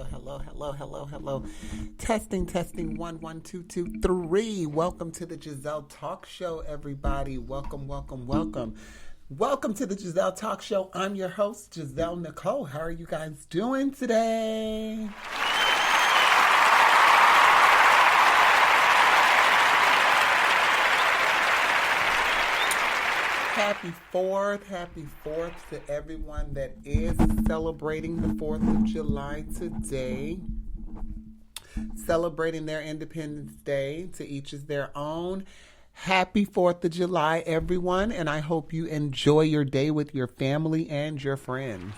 hello. Testing, 1, 1, 2, 2, 3. Welcome to the Gezelle Talk Show, everybody. Welcome. Welcome to the Gezelle Talk Show. I'm your host, Gezelle Nicole. How are you guys doing today? Happy 4th to everyone that is celebrating the 4th of July today. Celebrating their Independence Day. To each is their own. Happy 4th of July, everyone, and I hope you enjoy your day with your family and your friends.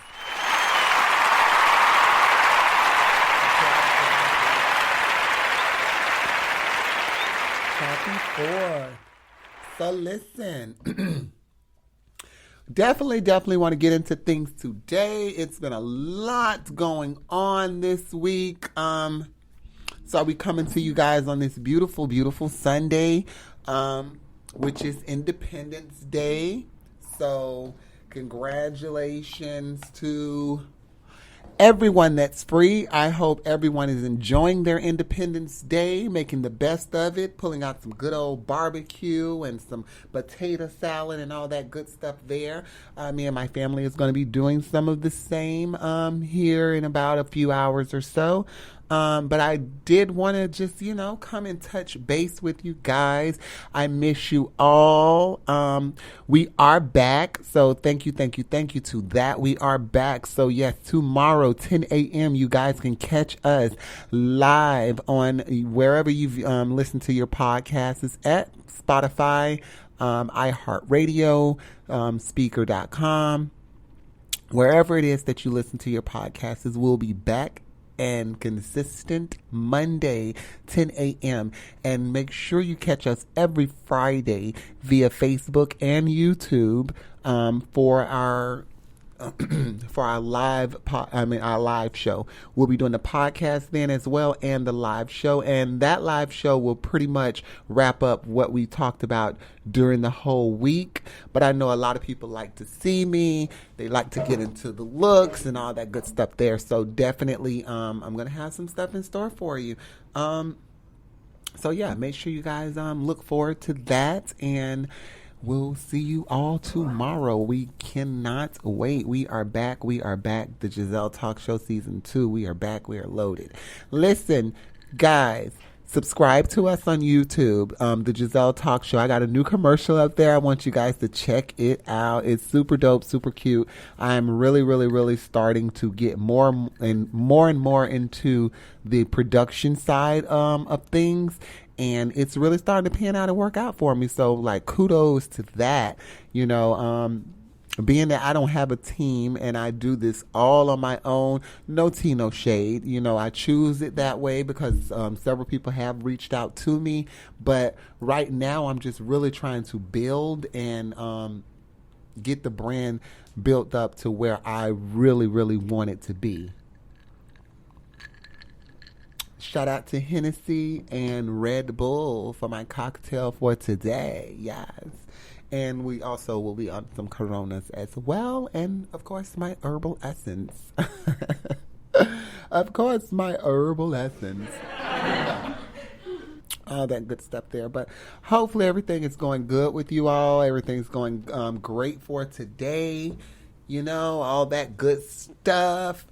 Happy 4th. So listen, definitely want to get into things today. It's been a lot going on this week. So I'll be coming to you guys on this beautiful Sunday, which is Independence Day. So congratulations to everyone that's free. I hope everyone is enjoying their Independence Day, making the best of it, pulling out some good old barbecue and some potato salad and all that good stuff there. Me and my family is going to be doing some of the same here in about a few hours or so. But I did want to just, come and touch base with you guys. I miss you all. We are back. So thank you to that. We are back. So yes, tomorrow, 10 a.m., you guys can catch us live on wherever you've listened to your podcasts. It's at Spotify, iHeartRadio, Speaker.com. Wherever it is that you listen to your podcasts, we'll be back and consistent Monday, 10 a.m. And make sure you catch us every Friday via Facebook and YouTube for our live show. We'll be doing the podcast then as well and the live show. And that live show will pretty much wrap up what we talked about during the whole week. But I know a lot of people like to see me. They like to get into the looks and all that good stuff there. So definitely I'm going to have some stuff in store for you. So yeah, make sure you guys look forward to that, and we'll see you all tomorrow. We cannot wait. We are back. The Gezelle Talk Show Season 2. We are back. We are loaded. Listen, guys, subscribe to us on YouTube, the Gezelle Talk Show. I got a new commercial up there. I want you guys to check it out. It's super dope, super cute. I'm really starting to get more and more into the production side of things. And it's really starting to pan out and work out for me. So, kudos to that. Being that I don't have a team and I do this all on my own, no tea, no shade. I choose it that way because several people have reached out to me. But right now, I'm just really trying to build and get the brand built up to where I really want it to be. Shout out to Hennessy and Red Bull for my cocktail for today. Yes. And we also will be on some Coronas as well. And, of course, my herbal essence. All that good stuff there. But hopefully everything is going good with you all. Everything's going great for today. All that good stuff.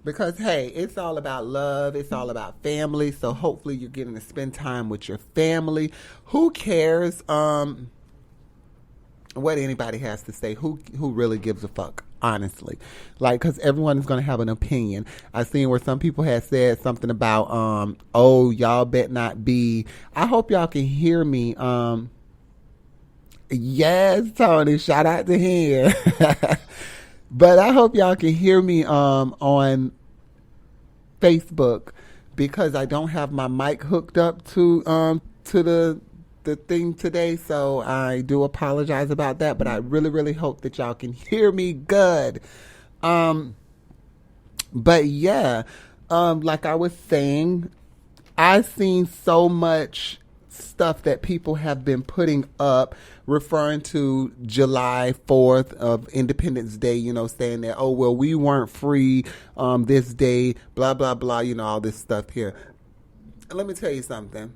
Because, hey, it's all about love. It's all about family. So hopefully you're getting to spend time with your family. Who cares what anybody has to say? Who really gives a fuck, honestly? Because everyone is going to have an opinion. I seen where some people had said something about, y'all bet not be. I hope y'all can hear me. Yes, Tony, shout out to him. But I hope y'all can hear me on Facebook, because I don't have my mic hooked up to the thing today. So I do apologize about that, but I really hope that y'all can hear me good. But yeah, like I was saying, I've seen so much stuff that people have been putting up referring to July 4th of Independence Day, saying that, oh, well, we weren't free this day, blah, blah, blah, all this stuff here. Let me tell you something.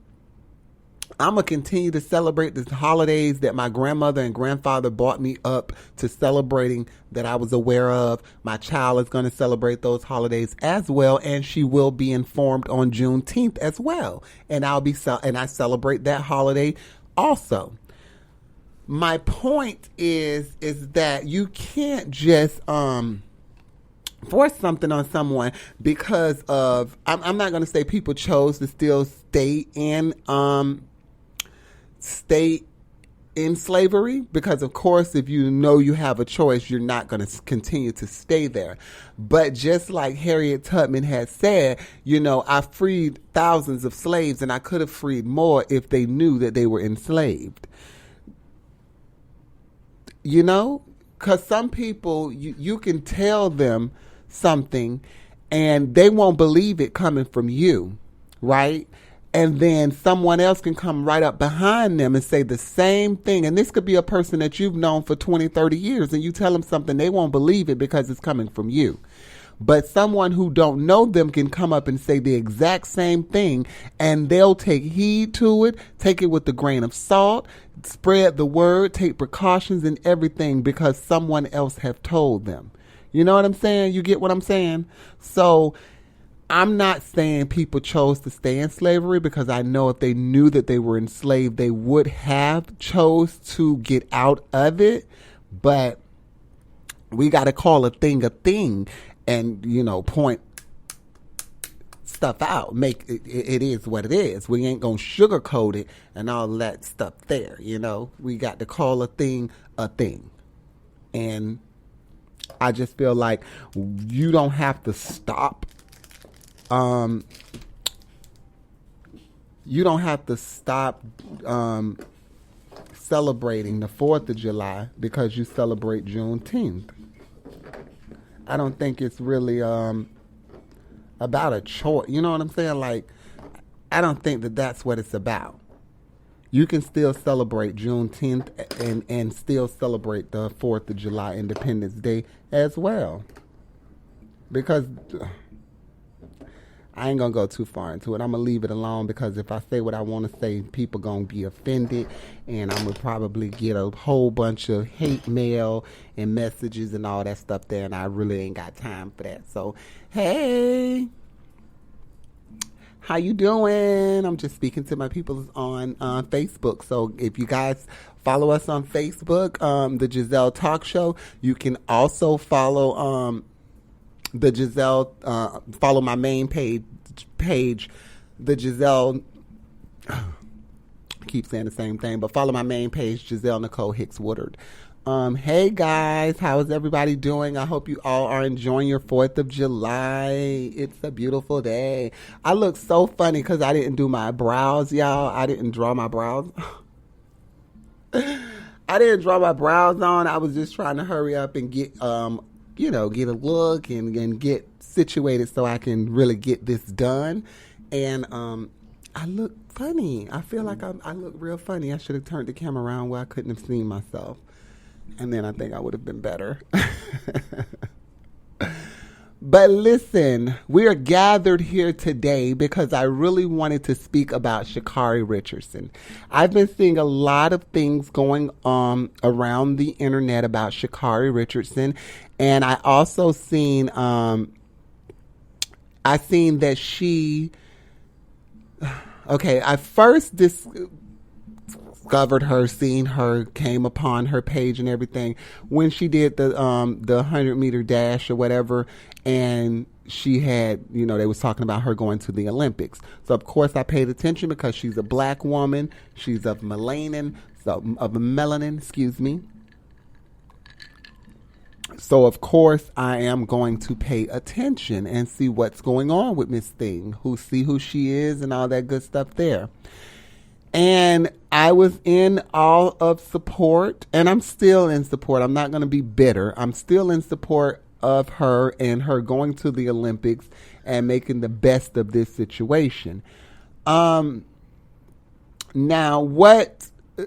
I'm going to continue to celebrate the holidays that my grandmother and grandfather brought me up to celebrating, that I was aware of. My child is going to celebrate those holidays as well, and she will be informed on Juneteenth as well. And I celebrate that holiday also. My point is that you can't just force something on someone because of, I'm not going to say people chose to still stay in slavery, because of course if you know you have a choice, you're not going to continue to stay there. But just like Harriet Tubman had said, I freed thousands of slaves, and I could have freed more if they knew that they were enslaved. Because some people, you can tell them something and they won't believe it coming from you, right? And then someone else can come right up behind them and say the same thing. And this could be a person that you've known for 20, 30 years, and you tell them something, they won't believe it because it's coming from you. But someone who don't know them can come up and say the exact same thing, and they'll take heed to it, take it with a grain of salt, spread the word, take precautions and everything because someone else have told them. You know what I'm saying? You get what I'm saying? So I'm not saying people chose to stay in slavery, because I know if they knew that they were enslaved, they would have chose to get out of it. But we got to call a thing and, point stuff out. Make it is what it is. We ain't going to sugarcoat it and all that stuff there. We got to call a thing. And I just feel like you don't have to stop. You don't have to stop celebrating the 4th of July because you celebrate Juneteenth. I don't think it's really about a choice. You know what I'm saying? Like, I don't think that that's what it's about. You can still celebrate Juneteenth and still celebrate the 4th of July Independence Day as well. Because I ain't going to go too far into it. I'm going to leave it alone, because if I say what I want to say, people going to be offended, and I'm going to probably get a whole bunch of hate mail and messages and all that stuff there, and I really ain't got time for that. So, hey, how you doing? I'm just speaking to my people on Facebook. So if you guys follow us on Facebook, the Gezelle Talk Show, you can also follow the Gezelle, follow my main page, the Gezelle, I keep saying the same thing, but follow my main page, Gezelle Nicole Hicks Woodard. Hey guys, how is everybody doing? I hope you all are enjoying your 4th of July. It's a beautiful day. I look so funny because I didn't do my brows, y'all. I didn't draw my brows. I didn't draw my brows on. I was just trying to hurry up and get, get a look and get situated so I can really get this done. And I look funny. I feel like I look real funny. I should have turned the camera around where I couldn't have seen myself. And then I think I would have been better. But listen, we are gathered here today because I really wanted to speak about Sha'carri Richardson. I've been seeing a lot of things going on around the internet about Sha'carri Richardson. And I also seen, that she, okay, I first discovered her, seen her, came upon her page and everything when she did the 100-meter dash or whatever, and she had, they was talking about her going to the Olympics. So of course I paid attention because she's a black woman, she's of melanin, excuse me. So of course I am going to pay attention and see what's going on with Miss Thing, see who she is and all that good stuff there. And I was in all of support, and I'm still in support. I'm not going to be bitter. I'm still in support of her and her going to the Olympics and making the best of this situation. Now,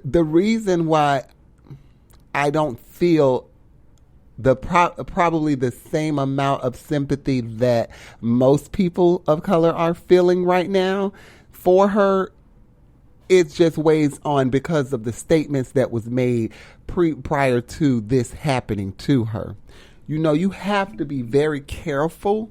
the reason why I don't feel probably the same amount of sympathy that most people of color are feeling right now for her, it just weighs on because of the statements that was made prior to this happening to her. You know, you have to be very careful.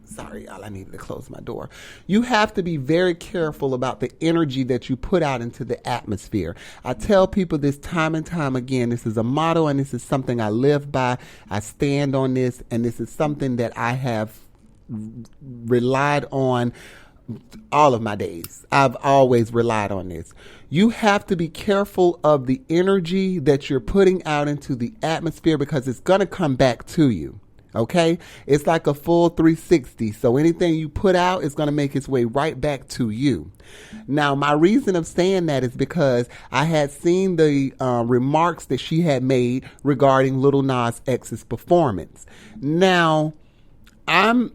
Sorry, y'all, I needed to close my door. You have to be very careful about the energy that you put out into the atmosphere. I tell people this time and time again. This is a motto, and this is something I live by. I stand on this, and this is something that I have relied on all of my days. I've always relied on this. You have to be careful of the energy that you're putting out into the atmosphere because it's going to come back to you. Okay? It's like a full 360. So anything you put out is going to make its way right back to you. Now, my reason of saying that is because I had seen the remarks that she had made regarding Lil Nas X's performance. Now, I'm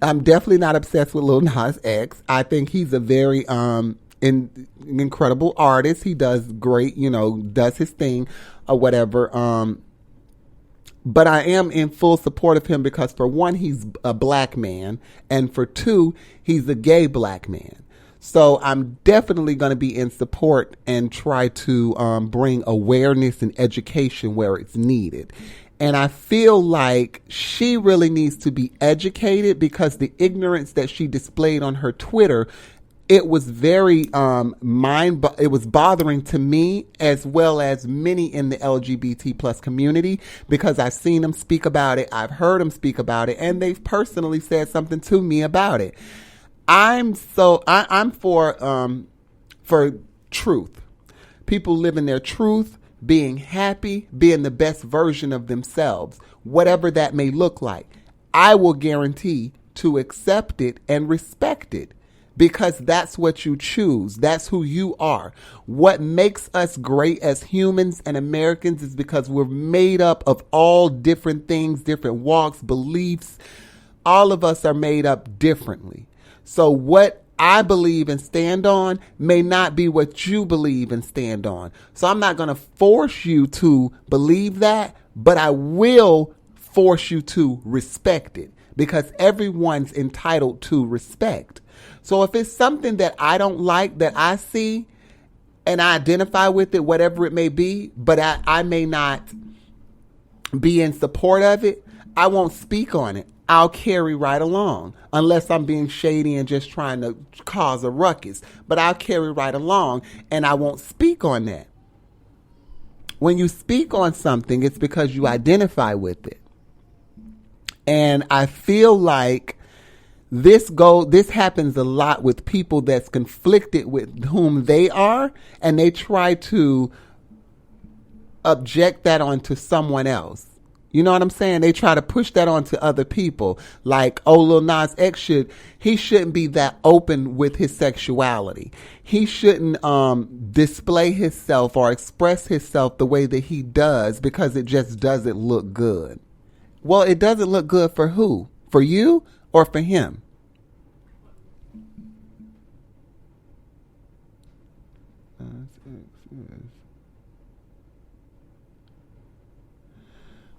definitely not obsessed with Lil Nas X. I think he's a very incredible artist. He does great, does his thing or whatever. But I am in full support of him because, for one, he's a black man, and for two, he's a gay black man. So I'm definitely going to be in support and try to bring awareness and education where it's needed. And I feel like she really needs to be educated because the ignorance that she displayed on her Twitter, it was very it was bothering to me as well as many in the LGBT plus community because I've seen them speak about it. I've heard them speak about it, and they've personally said something to me about it. I'm for truth. People living their truth, being happy, being the best version of themselves, whatever that may look like. I will guarantee to accept it and respect it because that's what you choose. That's who you are. What makes us great as humans and Americans is because we're made up of all different things, different walks, beliefs. All of us are made up differently. So what I believe and stand on may not be what you believe and stand on. So I'm not going to force you to believe that, but I will force you to respect it because everyone's entitled to respect. So if it's something that I don't like that I see and I identify with it, whatever it may be, but I may not be in support of it, I won't speak on it. I'll carry right along unless I'm being shady and just trying to cause a ruckus. But I'll carry right along and I won't speak on that. When you speak on something, it's because you identify with it. And I feel like this happens a lot with people that's conflicted with whom they are, and they try to object that onto someone else. You know what I'm saying? They try to push that onto other people. Like, oh, Lil Nas X shouldn't be that open with his sexuality. He shouldn't display himself or express himself the way that he does because it just doesn't look good. Well, it doesn't look good for who? For you or for him?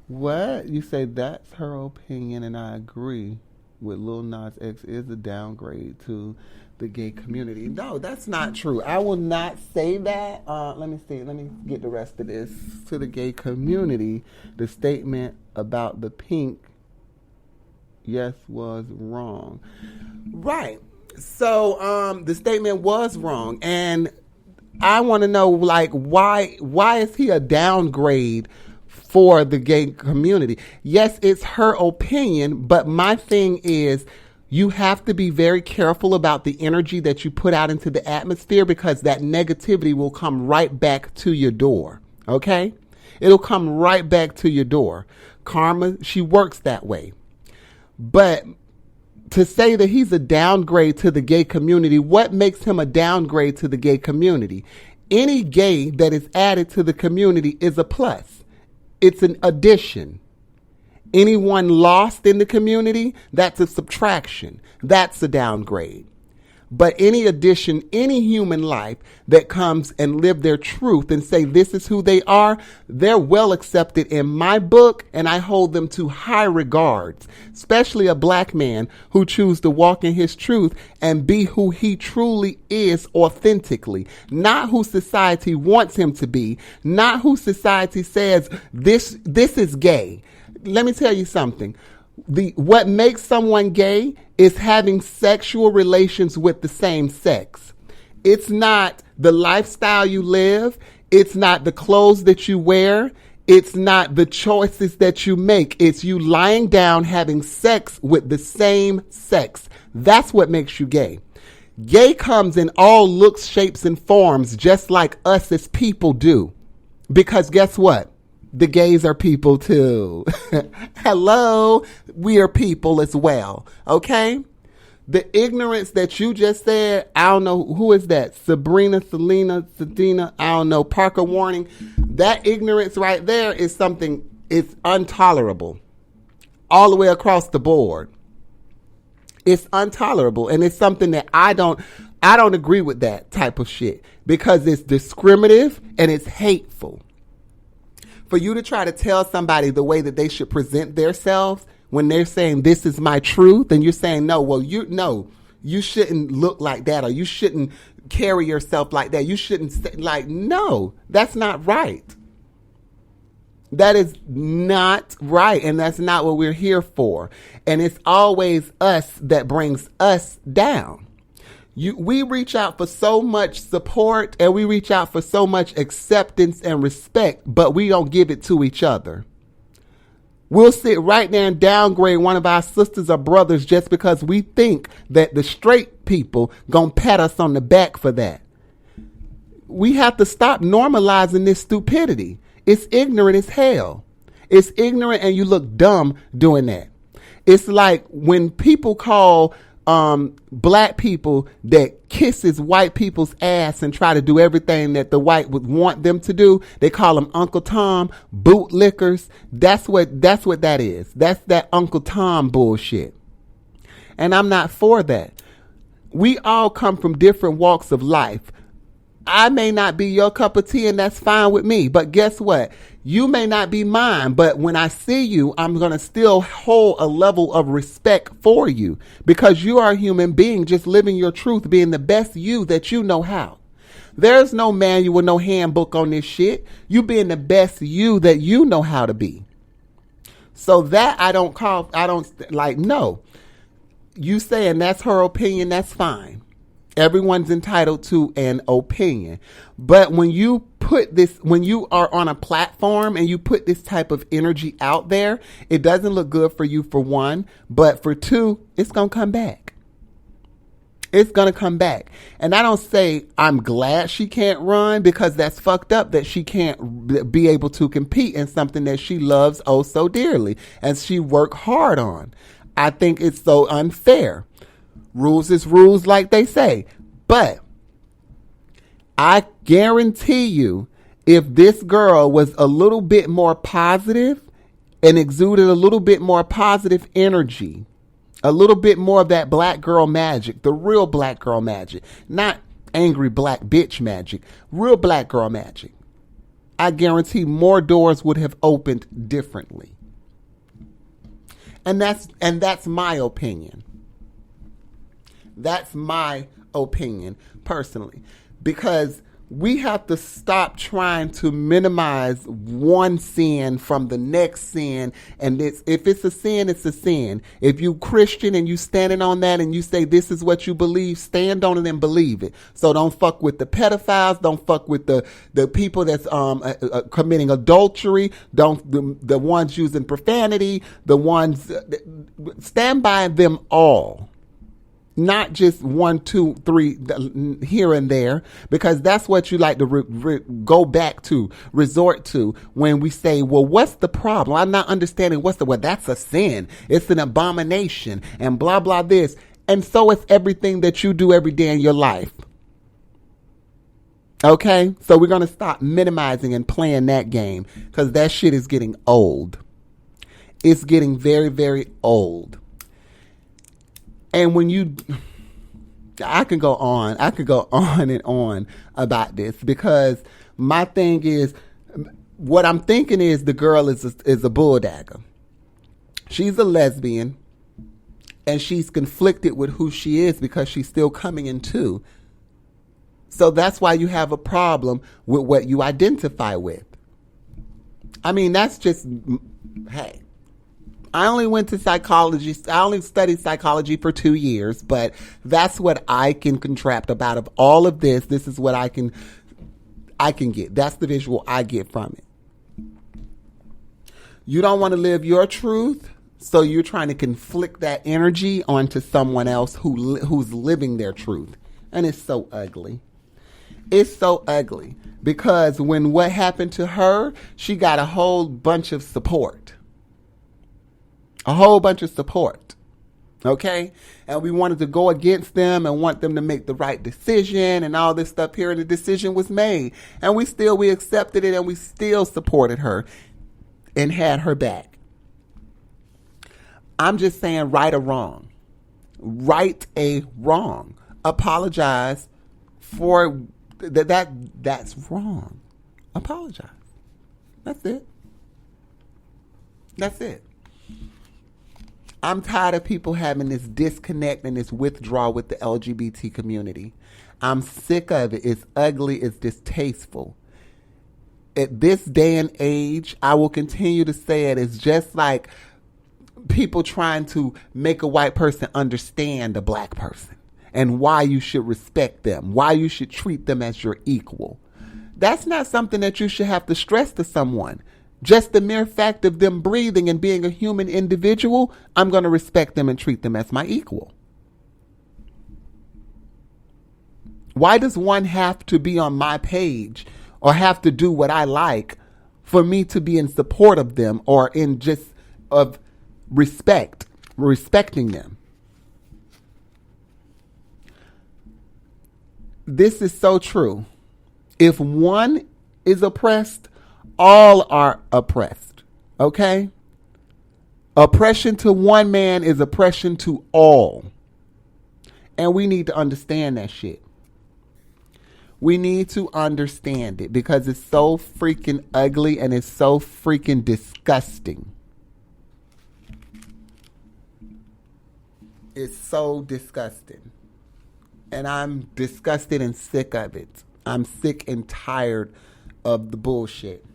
What? You say that's her opinion, and I agree with Lil Nas X is a downgrade to the gay community. No, that's not true. I will not say that. Let me see. Let me get the rest of this. To the gay community, the statement about the pink, yes, was wrong. Right. So the statement was wrong. And I want to know, like, why is he a downgrade for the gay community? Yes, it's her opinion, but my thing is you have to be very careful about the energy that you put out into the atmosphere because that negativity will come right back to your door, okay? It'll come right back to your door. Karma, she works that way. But to say that he's a downgrade to the gay community, what makes him a downgrade to the gay community? Any gay that is added to the community is a plus. It's an addition. Anyone lost in the community, that's a subtraction. That's a downgrade. But any addition, any human life that comes and live their truth and say this is who they are, they're well accepted in my book, and I hold them to high regards, especially a black man who chooses to walk in his truth and be who he truly is authentically, not who society wants him to be, not who society says this is gay. Let me tell you something. What makes someone gay is having sexual relations with the same sex. It's not the lifestyle you live. It's not the clothes that you wear. It's not the choices that you make. It's you lying down having sex with the same sex. That's what makes you gay. Gay comes in all looks, shapes, and forms, just like us as people do. Because guess what? The gays are people too. Hello, we are people as well. Okay? The ignorance that you just said, I don't know, who is that? Sadina, I don't know, Parker Warning. That ignorance right there is something, it's intolerable. All the way across the board. It's intolerable. And it's something that I don't agree with that type of shit. Because it's discriminative and it's hateful. For you to try to tell somebody the way that they should present themselves when they're saying this is my truth, and you're saying no, well, you shouldn't look like that, or you shouldn't carry yourself like that. You shouldn't say, like, no, that's not right. That is not right, and that's not what we're here for. And it's always us that brings us down. We reach out for so much support and we reach out for so much acceptance and respect, but we don't give it to each other. We'll sit right there and downgrade one of our sisters or brothers just because we think that the straight people gonna pat us on the back for that. We have to stop normalizing this stupidity. It's ignorant as hell. It's ignorant and you look dumb doing that. It's like when people call black people that kisses white people's ass and try to do everything that the white would want them to do. They call them Uncle Tom, bootlickers. That's what that is. That's that Uncle Tom bullshit. And I'm not for that. We all come from different walks of life. I may not be your cup of tea, and that's fine with me. But guess what? You may not be mine, but when I see you, I'm going to still hold a level of respect for you because you are a human being just living your truth, being the best you that you know how. There's no manual, no handbook on this shit. You being the best you that you know how to be. So that no. You saying that's her opinion, that's fine. Everyone's entitled to an opinion. But when you are on a platform and you put this type of energy out there, it doesn't look good for you, for one. But for two, it's going to come back. It's going to come back. And I don't say I'm glad she can't run because that's fucked up that she can't be able to compete in something that she loves oh so dearly and she worked hard on. I think it's so unfair. Rules is rules, like they say. But I guarantee you, if this girl was a little bit more positive and exuded a little bit more positive energy, a little bit more of that black girl magic, the real black girl magic, not angry black bitch magic, real black girl magic, I guarantee more doors would have opened differently. And that's my opinion. That's my opinion personally, because we have to stop trying to minimize one sin from the next sin. And if it's a sin, it's a sin. If you Christian and you standing on that and you say this is what you believe, stand on it and believe it. So don't fuck with the pedophiles. Don't fuck with the people that's committing adultery. The ones using profanity. The ones stand by them all. Not just 1, 2, 3 here and there, because that's what you like to go back to, resort to when we say, well, what's the problem? I'm not understanding well, that's a sin. It's an abomination and blah, blah, this. And so it's everything that you do every day in your life. Okay? So we're going to stop minimizing and playing that game because that shit is getting old. It's getting very, very old. And when you, I can go on and on about this, because my thing is, what I'm thinking is the girl is a bulldagger. She's a lesbian, and she's conflicted with who she is because she's still coming into. So that's why you have a problem with what you identify with. I mean, that's just, hey. I only went to psychology. I only studied psychology for 2 years, but that's what I can contract about of all of this. This is what I can get. That's the visual I get from it. You don't want to live your truth, so you're trying to conflict that energy onto someone else who's living their truth. And it's so ugly. It's so ugly because when what happened to her, she got a whole bunch of support. A whole bunch of support. Okay? And we wanted to go against them and want them to make the right decision and all this stuff here. And the decision was made. And we accepted it, and we still supported her and had her back. I'm just saying, right or wrong. Right a wrong. Apologize for that's wrong. Apologize. That's it. That's it. I'm tired of people having this disconnect and this withdrawal with the LGBT community. I'm sick of it. It's ugly. It's distasteful. At this day and age, I will continue to say it. It's just like people trying to make a white person understand a black person and why you should respect them, why you should treat them as your equal. That's not something that you should have to stress to someone. Just the mere fact of them breathing and being a human individual, I'm going to respect them and treat them as my equal. Why does one have to be on my page or have to do what I like for me to be in support of them or in just of respecting them? This is so true. If one is oppressed, all are oppressed. Okay? Oppression to one man is oppression to all. And we need to understand that shit. We need to understand it because it's so freaking ugly and it's so freaking disgusting. It's so disgusting. And I'm disgusted and sick of it. I'm sick and tired of the bullshit.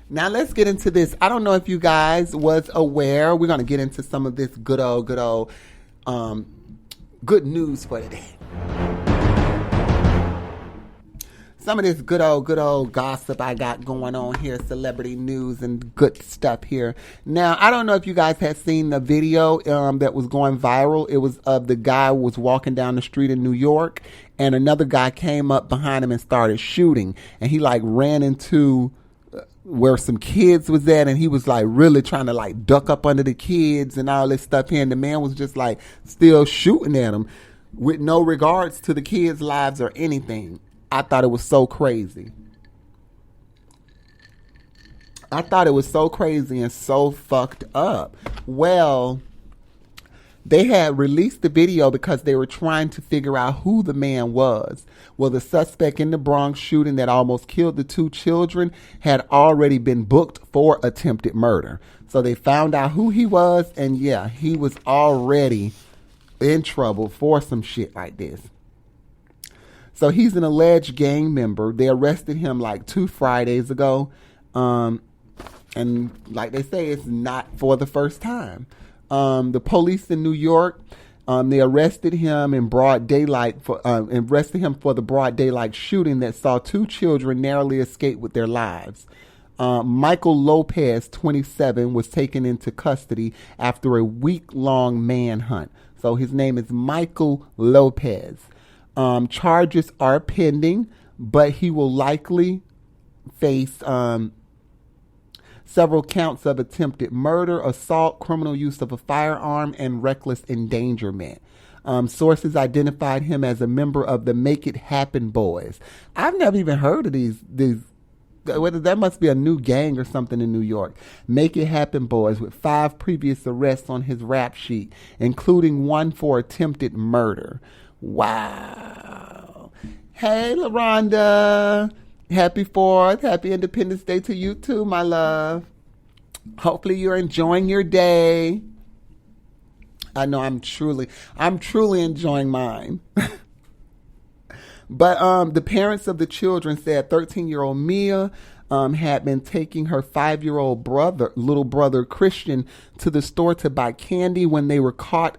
Now let's get into this. I don't know if you guys was aware. We're going to get into some of this good news for today. Some of this good old gossip I got going on here, celebrity news and good stuff here. Now, I don't know if you guys had seen the video that was going viral. It was of the guy who was walking down the street in New York, and another guy came up behind him and started shooting. And he like ran into where some kids was at, and he was like really trying to like duck up under the kids and all this stuff here. And the man was just like still shooting at him with no regards to the kids' lives or anything. I thought it was so crazy. I thought it was so crazy and so fucked up. Well, they had released the video because they were trying to figure out who the man was. Well, the suspect in the Bronx shooting that almost killed the 2 children had already been booked for attempted murder. So they found out who he was, and yeah, he was already in trouble for some shit like this. So he's an alleged gang member. They arrested him like 2 Fridays ago. And like they say, it's not for the first time. The police in New York, they arrested him in broad daylight for the broad daylight shooting that saw 2 children narrowly escape with their lives. Michael Lopez, 27, was taken into custody after a week-long manhunt. So his name is Michael Lopez. Charges are pending, but he will likely face several counts of attempted murder, assault, criminal use of a firearm, and reckless endangerment. Sources identified him as a member of the Make It Happen Boys. I've never even heard of these That must be a new gang or something in New York. Make It Happen Boys, with 5 previous arrests on his rap sheet, including one for attempted murder. Wow. Hey, LaRonda. Happy 4th. Happy Independence Day to you too, my love. Hopefully you're enjoying your day. I know I'm truly enjoying mine. But the parents of the children said 13-year-old Mia had been taking her 5-year-old little brother Christian to the store to buy candy when they were caught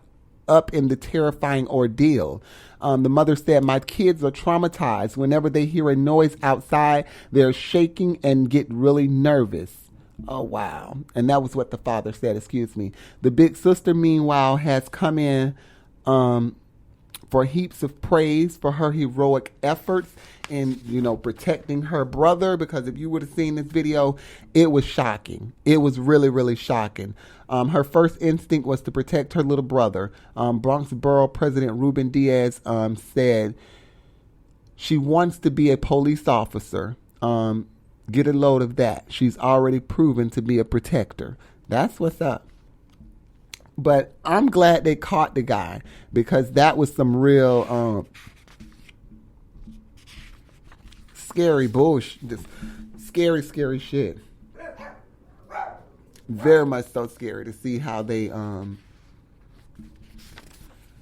up in the terrifying ordeal. The mother said, "My kids are traumatized. Whenever they hear a noise outside, they're shaking and get really nervous." Oh, wow. And that was what the father said, excuse me. The big sister, meanwhile, has come in for heaps of praise for her heroic efforts in, protecting her brother. Because if you would have seen this video, it was shocking. It was really, really shocking. Her first instinct was to protect her little brother. Bronx Borough President Ruben Diaz said she wants to be a police officer. Get a load of that. She's already proven to be a protector. That's what's up. But I'm glad they caught the guy, because that was some real scary bullshit. Just scary shit. Very much so scary to see how they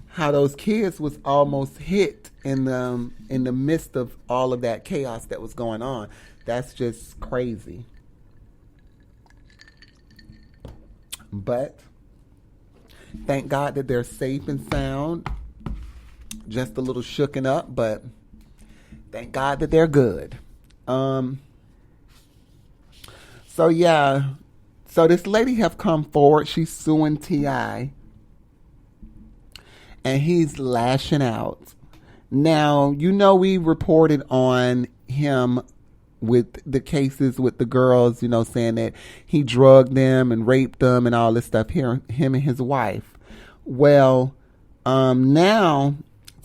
how those kids was almost hit in the midst of all of that chaos that was going on. That's just crazy. But thank God that they're safe and sound. Just a little shooken up, but thank God that they're good. So this lady have come forward. She's suing T.I. and he's lashing out. Now, we reported on him with the cases with the girls, saying that he drugged them and raped them and all this stuff, him and his wife. Well, now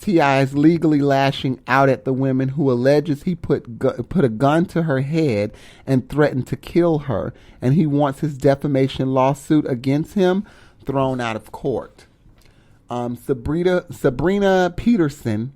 T.I. is legally lashing out at the women who alleges he put a gun to her head and threatened to kill her, and he wants his defamation lawsuit against him thrown out of court. Sabrina Peterson,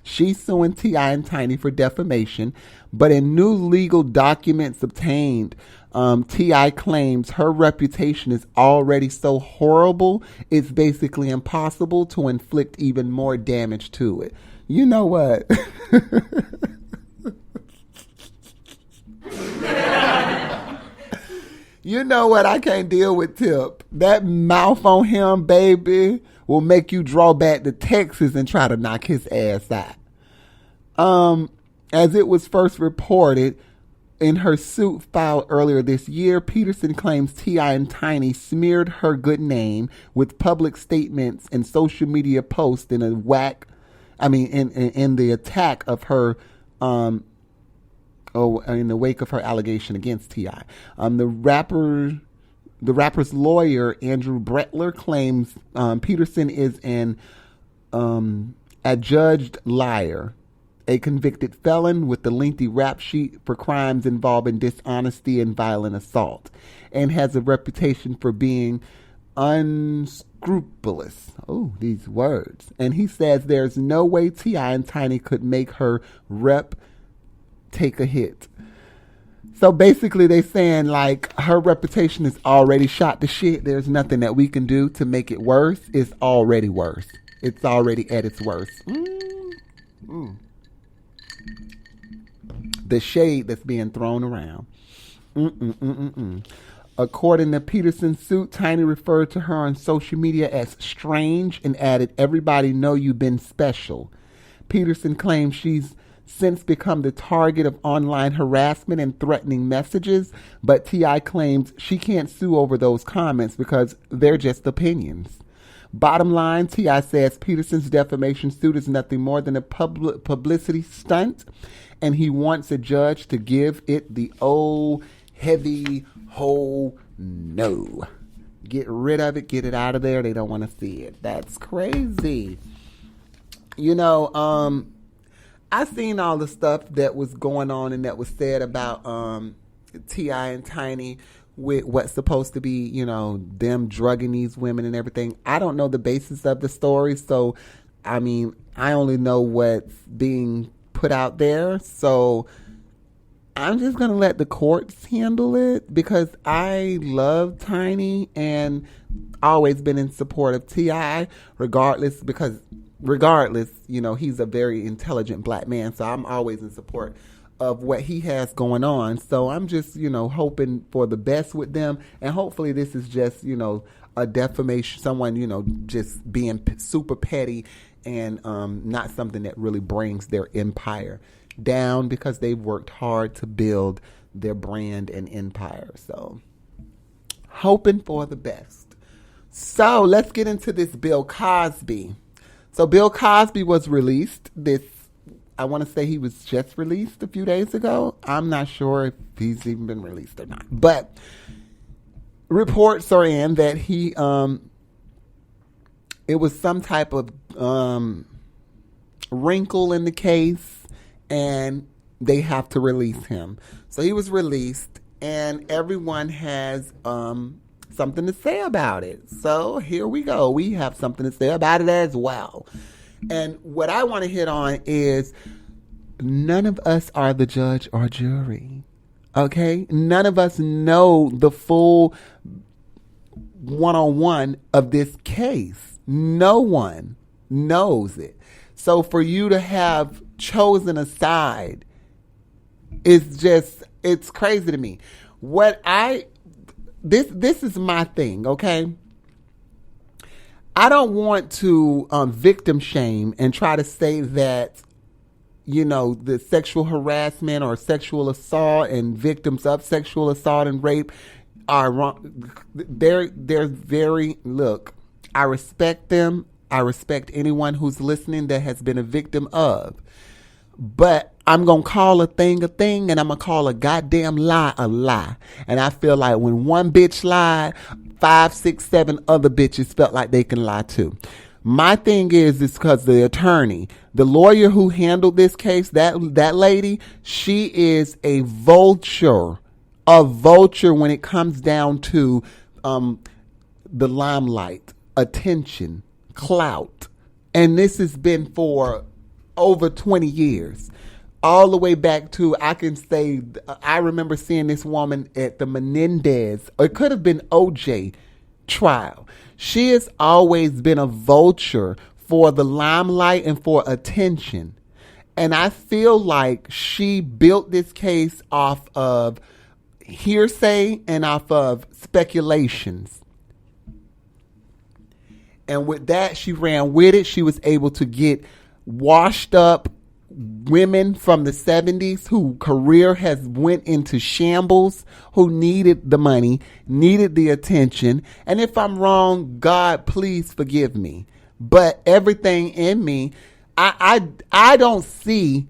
she's suing T.I. and Tiny for defamation, but in new legal documents obtained, T.I. claims her reputation is already so horrible, it's basically impossible to inflict even more damage to it. You know what? You know what? I can't deal with Tip. That mouth on him, baby, will make you draw back to Texas and try to knock his ass out. As it was first reported in her suit filed earlier this year, Peterson claims T.I. and Tiny smeared her good name with public statements and social media posts in the attack of her, in the wake of her allegation against T.I. The rapper's lawyer, Andrew Bretler, claims Peterson is an adjudged liar, a convicted felon with a lengthy rap sheet for crimes involving dishonesty and violent assault, and has a reputation for being unscrupulous. Oh, these words. And he says there's no way T.I. and Tiny could make her rep take a hit. So basically they saying like her reputation is already shot to shit. There's nothing that we can do to make it worse. It's already worse. It's already at its worst. The shade that's being thrown around. According to Peterson's suit, Tiny referred to her on social media as strange and added, "Everybody know you've been special." Peterson claims she's since become the target of online harassment and threatening messages, but T.I. claims she can't sue over those comments because they're just opinions. Bottom line, T.I. says Peterson's defamation suit is nothing more than a publicity stunt, and he wants a judge to give it the old heavy ho no. Get rid of it, get it out of there. They don't want to see it. That's crazy. I seen all the stuff that was going on and that was said about T.I. and Tiny with what's supposed to be, them drugging these women and everything. I don't know the basis of the story, so I mean, I only know what's being put out there. So I'm just going to let the courts handle it because I love Tiny and always been in support of T.I. regardless, he's a very intelligent black man. So I'm always in support of what he has going on. So I'm just, hoping for the best with them. And hopefully this is just, a defamation, someone, just being super petty and not something that really brings their empire down because they've worked hard to build their brand and empire. So hoping for the best. So let's get into this Bill Cosby. So Bill Cosby was released I want to say he was just released a few days ago. I'm not sure if he's even been released or not. But reports are in that he, it was some type of wrinkle in the case and they have to release him. So he was released and everyone has something to say about it. So here we go. We have something to say about it as well. And what I want to hit on is none of us are the judge or jury. Okay? None of us know the full one-on-one of this case. No one knows it. So for you to have chosen a side it's crazy to me. This is my thing, okay? I don't want to victim shame and try to say that, the sexual harassment or sexual assault and victims of sexual assault and rape are wrong. They're very, look, I respect them. I respect anyone who's listening that has been a victim of. But I'm going to call a thing and I'm going to call a goddamn lie a lie. And I feel like when one bitch lied, 5, 6, 7 other bitches felt like they can lie too. My thing is because the attorney, the lawyer who handled this case, that lady, she is a vulture when it comes down to the limelight, attention, clout. And this has been for over 20 years. All the way back to, I remember seeing this woman at the Menendez, or it could have been OJ trial. She has always been a vulture for the limelight and for attention. And I feel like she built this case off of hearsay and off of speculations. And with that, she ran with it. She was able to get washed up women from the 70s whose career has went into shambles, who needed the money, needed the attention. And if I'm wrong, God, please forgive me. But everything in me, I don't see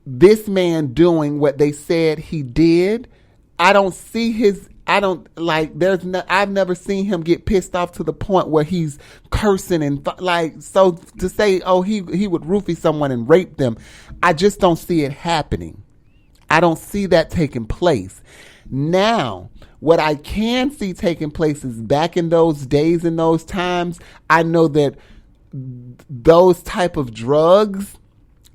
this man doing what they said he did. I've never seen him get pissed off to the point where he's cursing and so to say, he would roofie someone and rape them. I just don't see it happening. I don't see that taking place. Now, what I can see taking place is back in those days and those times, I know that those type of drugs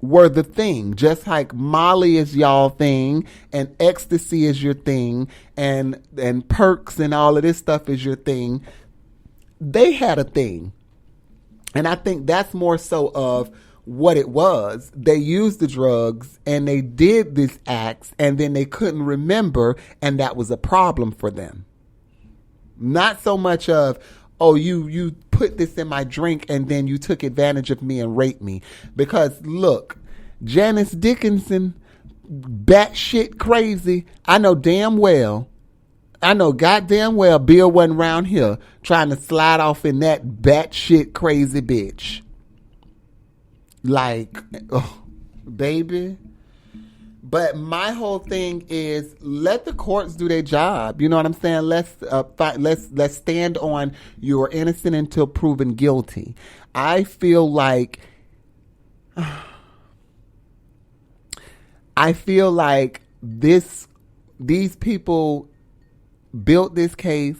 were the thing, just like Molly is y'all thing and ecstasy is your thing and perks and all of this stuff is your thing. They had a thing. And I think that's more so of what it was. They used the drugs and they did these acts and then they couldn't remember and that was a problem for them. Not so much of, you put this in my drink and then you took advantage of me and raped me. Because look, Janice Dickinson, batshit crazy. I know goddamn well Bill wasn't around here trying to slide off in that batshit crazy bitch. Baby. But my whole thing is let the courts do their job. You know what I'm saying? Let's stand on you're innocent until proven guilty. I feel like I feel like these people built this case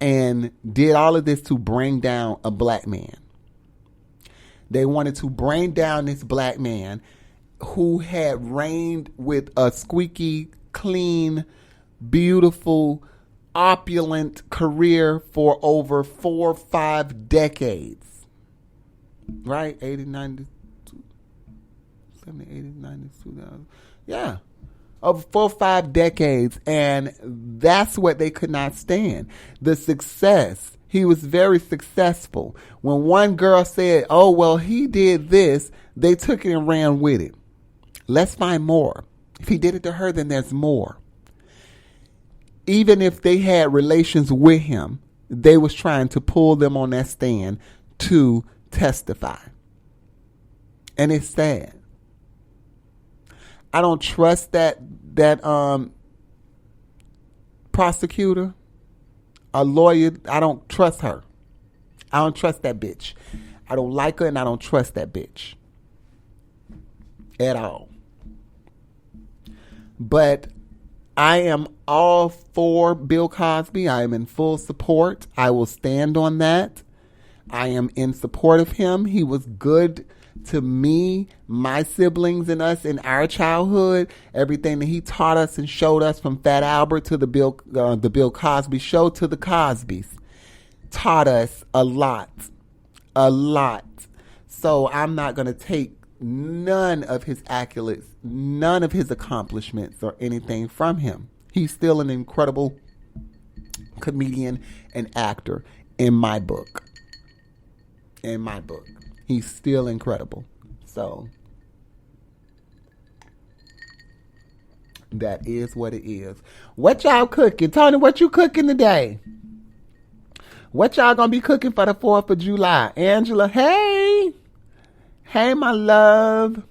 and did all of this to bring down a black man. They wanted to bring down this black man who had reigned with a squeaky, clean, beautiful, opulent career for over 4 or 5 decades. Right? 80, 90, 70, 80, 90, 2000. Yeah. Over 4 or 5 decades. And that's what they could not stand. The success. He was very successful. When one girl said, oh, well, he did this, they took it and ran with it. Let's find more. If he did it to her, then there's more. Even if they had relations with him, they was trying to pull them on that stand to testify. And it's sad. I don't trust that prosecutor, a lawyer. I don't trust her. I don't trust that bitch. I don't like her and I don't trust that bitch at all. But I am all for Bill Cosby. I am in full support. I will stand on that. I am in support of him. He was good to me, my siblings, and us in our childhood. Everything that he taught us and showed us, from Fat Albert to the Bill Cosby Show to the Cosbys, taught us a lot. So I'm not going to take none of his accolades, none of his accomplishments or anything from him. He's still an incredible comedian and actor in my book. He's still incredible. So that is what it is. What y'all cooking? Tony, what you cooking today? What y'all gonna be cooking for the 4th of July? Angela, hey. Hey, my love.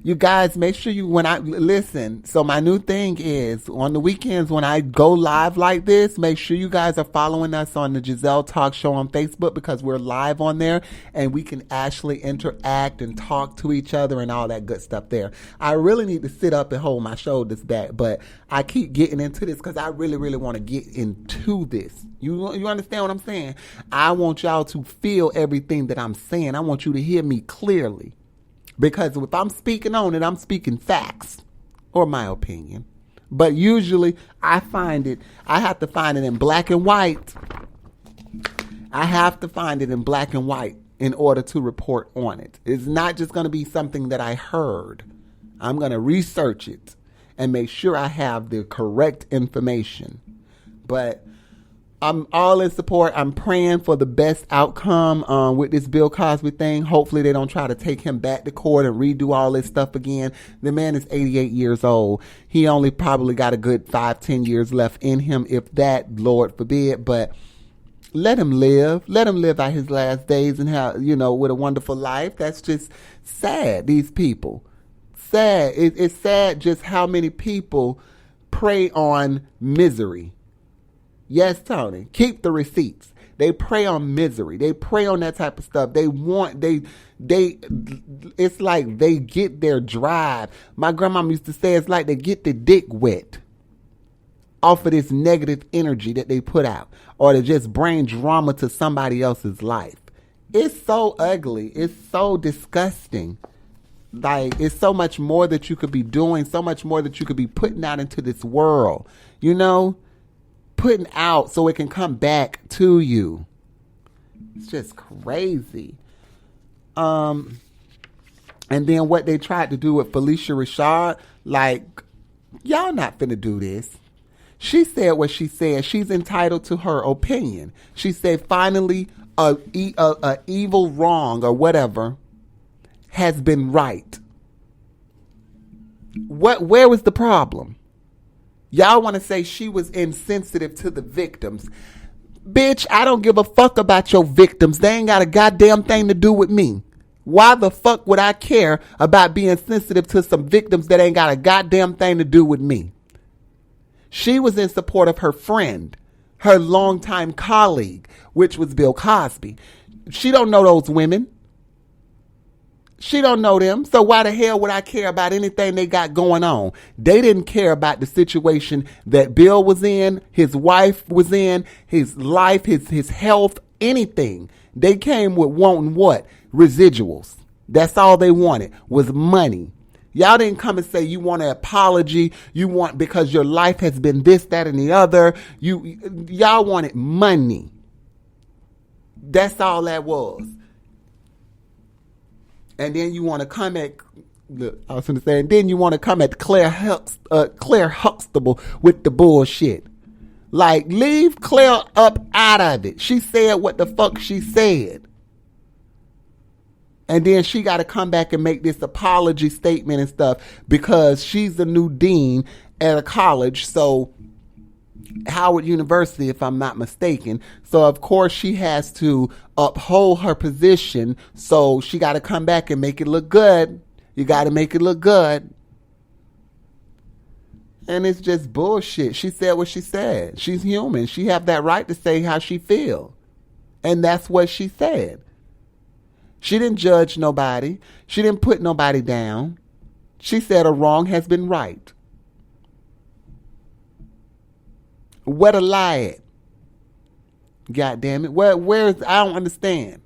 You guys, make sure you, when I listen. So my new thing is on the weekends when I go live like this, make sure you guys are following us on the Gezelle Talk Show on Facebook, because we're live on there and we can actually interact and talk to each other and all that good stuff there. I really need to sit up and hold my shoulders back, but I keep getting into this because I really, really want to get into this. You understand what I'm saying? I want y'all to feel everything that I'm saying. I want you to hear me clearly. Because if I'm speaking on it, I'm speaking facts or my opinion. But usually I have to find it in black and white. I have to find it in black and white in order to report on it. It's not just going to be something that I heard. I'm going to research it and make sure I have the correct information. But I'm all in support. I'm praying for the best outcome with this Bill Cosby thing. Hopefully they don't try to take him back to court and redo all this stuff again. The man is 88 years old. He only probably got a good 5-10 years left in him, if that, Lord forbid. But let him live. Let him live out his last days and have, with a wonderful life. That's just sad, these people. Sad. It's sad just how many people prey on misery. Yes, Tony. Keep the receipts. They prey on misery. They prey on that type of stuff. It's like they get their drive. My grandma used to say it's like they get the dick wet off of this negative energy that they put out, or to just bring drama to somebody else's life. It's so ugly. It's so disgusting. Like, it's so much more that you could be doing, so much more that you could be putting out into this world, putting out so it can come back to you. It's just crazy. And then what they tried to do with Felicia Rashad, like, y'all not finna do this. She said what she said. She's entitled to her opinion. She said finally a evil wrong or whatever has been right. Where was the problem? Y'all want to say she was insensitive to the victims. Bitch, I don't give a fuck about your victims. They ain't got a goddamn thing to do with me. Why the fuck would I care about being sensitive to some victims that ain't got a goddamn thing to do with me? She was in support of her friend, her longtime colleague, which was Bill Cosby. She don't know those women. She don't know them. So why the hell would I care about anything they got going on? They didn't care about the situation that Bill was in, his wife was in, his life, his health, anything. They came with wanting what? Residuals. That's all they wanted was money. Y'all didn't come and say you want an apology. You want because your life has been this, that, and the other. Y'all wanted money. That's all that was. And then you want to come at, I was going to say, and then you want to come at Claire Huxtable with the bullshit. Like, leave Claire up out of it. She said what the fuck she said. And then she got to come back and make this apology statement and stuff because she's the new dean at a college. So, Howard University, if I'm not mistaken. So, of course, she has to uphold her position. So, she got to come back and make it look good. You got to make it look good. And it's just bullshit. She said what she said. She's human. She have that right to say how she feel. And that's what she said. She didn't judge nobody. She didn't put nobody down. She said a wrong has been right. Where to lie at? God damn it. Where's I don't understand.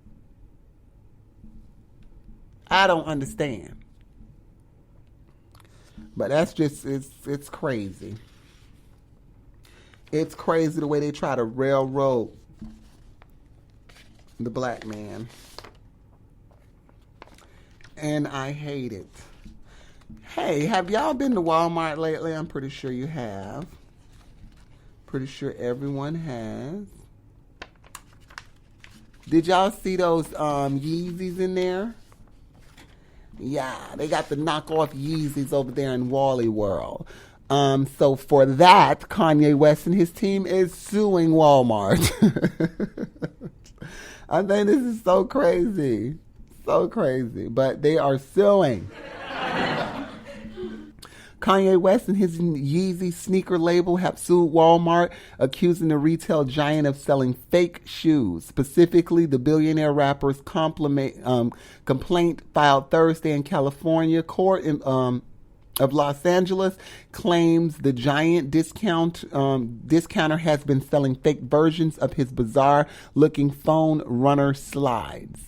I don't understand. But that's just it's crazy. It's crazy the way they try to railroad the black man. And I hate it. Hey, have y'all been to Walmart lately? I'm pretty sure you have. Pretty sure everyone has. Did y'all see those Yeezys in there? Yeah, they got the knockoff Yeezys over there in Wally World. So for that, Kanye West and his team is suing Walmart. I think this is so crazy. So crazy. But they are suing. Kanye West and his Yeezy sneaker label have sued Walmart, accusing the retail giant of selling fake shoes. Specifically, the billionaire rapper's complaint filed Thursday in California court of Los Angeles claims the giant discounter has been selling fake versions of his bizarre-looking phone runner slides.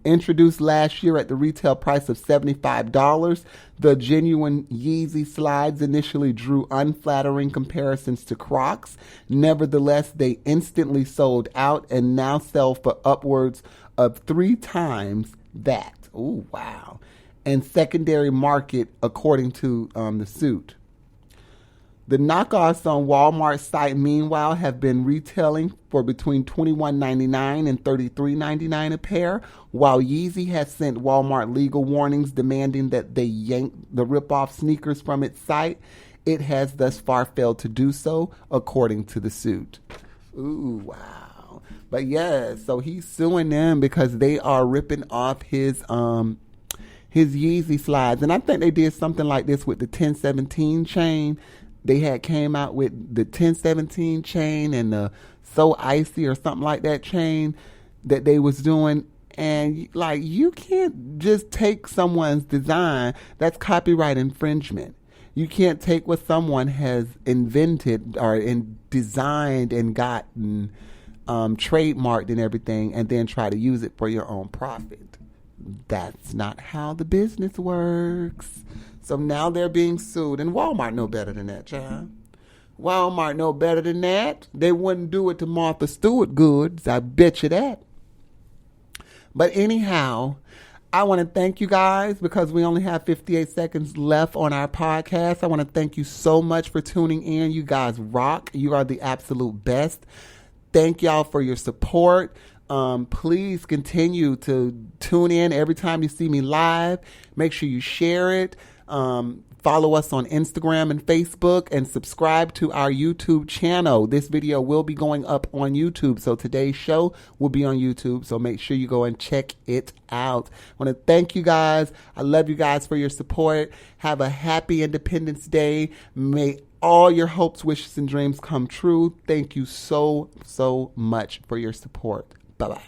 Introduced last year at the retail price of $75, the genuine Yeezy slides initially drew unflattering comparisons to Crocs. Nevertheless, they instantly sold out and now sell for upwards of 3 times that. Oh, wow. And secondary market, according to the suit. The knockoffs on Walmart's site, meanwhile, have been retailing for between $21.99 and $33.99 a pair, while Yeezy has sent Walmart legal warnings demanding that they yank the rip-off sneakers from its site. It has thus far failed to do so, according to the suit. Ooh, wow. But yeah, so he's suing them because they are ripping off his Yeezy slides. And I think they did something like this with the 1017 chain. They had came out with the 1017 chain and the So Icy or something like that chain that they was doing. And like, you can't just take someone's design. That's copyright infringement. You can't take what someone has invented or designed and gotten trademarked and everything and then try to use it for your own profit. That's not how the business works. So now they're being sued. And Walmart know better than that, child. Walmart know better than that. They wouldn't do it to Martha Stewart goods. I bet you that. But anyhow, I want to thank you guys because we only have 58 seconds left on our podcast. I want to thank you so much for tuning in. You guys rock. You are the absolute best. Thank y'all for your support. Please continue to tune in every time you see me live. Make sure you share it. Follow us on Instagram and Facebook and subscribe to our YouTube channel. This video will be going up on YouTube. So today's show will be on YouTube. So make sure you go and check it out. I want to thank you guys. I love you guys for your support. Have a happy Independence Day. May all your hopes, wishes, and dreams come true. Thank you so, so much for your support. Bye-bye.